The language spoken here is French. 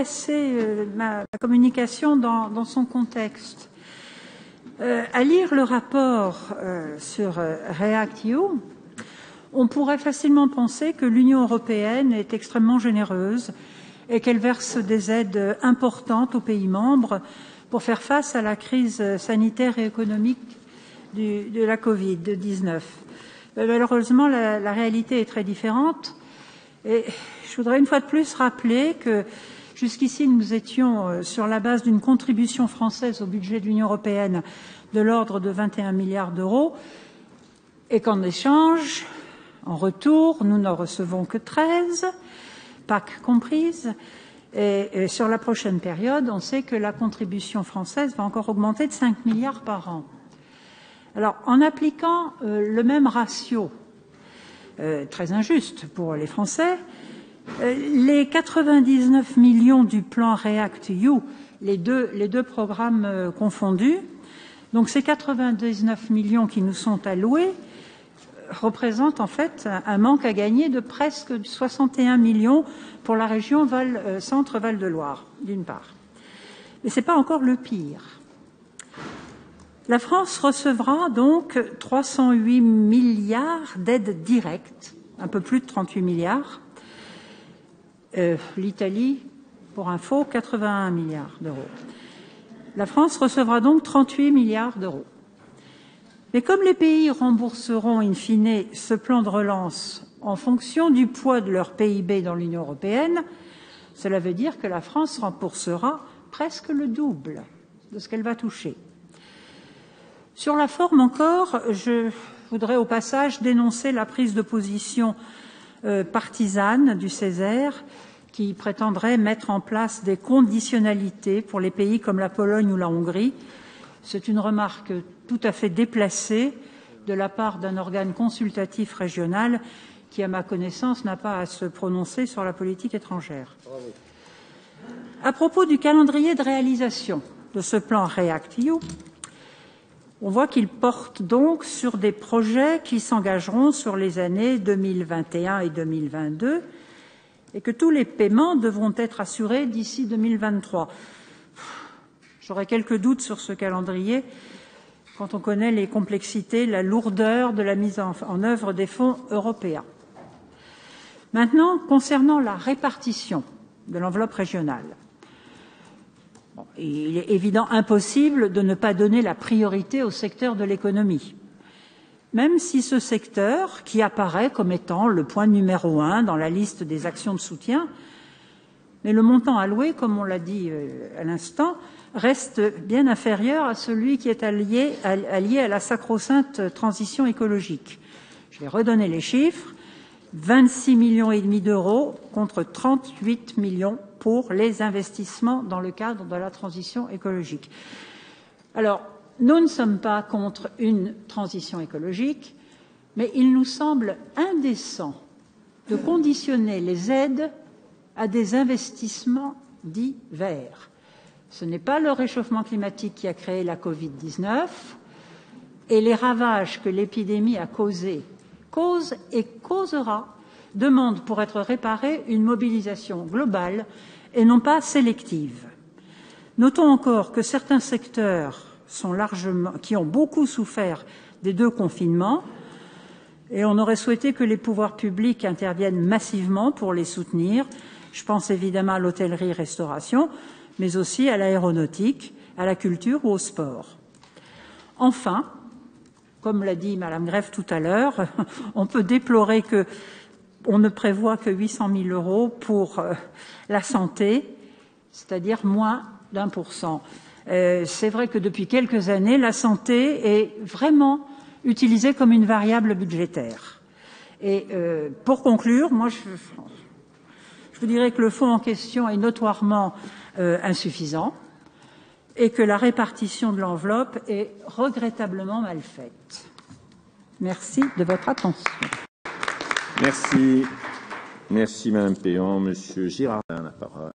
replacer ma communication dans son contexte. À lire le rapport sur REACT-EU, on pourrait facilement penser que l'Union européenne est extrêmement généreuse et qu'elle verse des aides importantes aux pays membres pour faire face à la crise sanitaire et économique de la Covid-19. Malheureusement, la réalité est très différente. Et je voudrais une fois de plus rappeler que jusqu'ici, nous étions sur la base d'une contribution française au budget de l'Union européenne de l'ordre de 21 milliards d'euros et qu'en échange, en retour, nous n'en recevons que 13, Pâques comprises. Et sur la prochaine période, on sait que la contribution française va encore augmenter de 5 milliards par an. Alors, en appliquant le même ratio, très injuste pour les Français, les 99 millions du plan REACT-EU, les deux programmes confondus, donc ces 99 millions qui nous sont alloués représentent en fait un manque à gagner de presque 61 millions pour la région Centre-Val de Loire, d'une part. Mais ce n'est pas encore le pire. La France recevra donc 308 milliards d'aides directes, un peu plus de 38 milliards. L'Italie, pour info, 81 milliards d'euros. La France recevra donc 38 milliards d'euros. Mais comme les pays rembourseront in fine ce plan de relance en fonction du poids de leur PIB dans l'Union européenne, cela veut dire que la France remboursera presque le double de ce qu'elle va toucher. Sur la forme encore, je voudrais au passage dénoncer la prise de position partisane du Césaire qui prétendrait mettre en place des conditionnalités pour les pays comme la Pologne ou la Hongrie. C'est une remarque tout à fait déplacée de la part d'un organe consultatif régional qui, à ma connaissance, n'a pas à se prononcer sur la politique étrangère. Bravo. À propos du calendrier de réalisation de ce plan REACT-EU, on voit qu'il porte donc sur des projets qui s'engageront sur les années 2021 et 2022 et que tous les paiements devront être assurés d'ici 2023. J'aurais quelques doutes sur ce calendrier quand on connaît les complexités, la lourdeur de la mise en œuvre des fonds européens. Maintenant, concernant la répartition de l'enveloppe régionale, il est évidemment impossible de ne pas donner la priorité au secteur de l'économie, même si ce secteur, qui apparaît comme étant le point numéro 1 dans la liste des actions de soutien, mais le montant alloué, comme on l'a dit à l'instant, reste bien inférieur à celui qui est allié à la sacro-sainte transition écologique. Je vais redonner les chiffres. 26,5 millions d'euros contre 38 millions pour les investissements dans le cadre de la transition écologique. Alors, nous ne sommes pas contre une transition écologique, mais il nous semble indécent de conditionner les aides à des investissements dits verts. Ce n'est pas le réchauffement climatique qui a créé la Covid-19 et les ravages que l'épidémie a cause et causera demandent pour être réparés une mobilisation globale et non pas sélective. Notons encore que certains secteurs qui ont beaucoup souffert des deux confinements et on aurait souhaité que les pouvoirs publics interviennent massivement pour les soutenir. Je pense évidemment à l'hôtellerie-restauration, mais aussi à l'aéronautique, à la culture ou au sport. Enfin, comme l'a dit Mme Greffe tout à l'heure, on peut déplorer qu'on ne prévoit que 800 000 euros pour la santé, c'est-à-dire moins d'1%. C'est vrai que depuis quelques années, la santé est vraiment utilisée comme une variable budgétaire. Et pour conclure, moi, je vous dirais que le fonds en question est notoirement insuffisant et que la répartition de l'enveloppe est regrettablement mal faite. Merci de votre attention. Merci. Merci Mme Péan. Monsieur Girardin, la parole.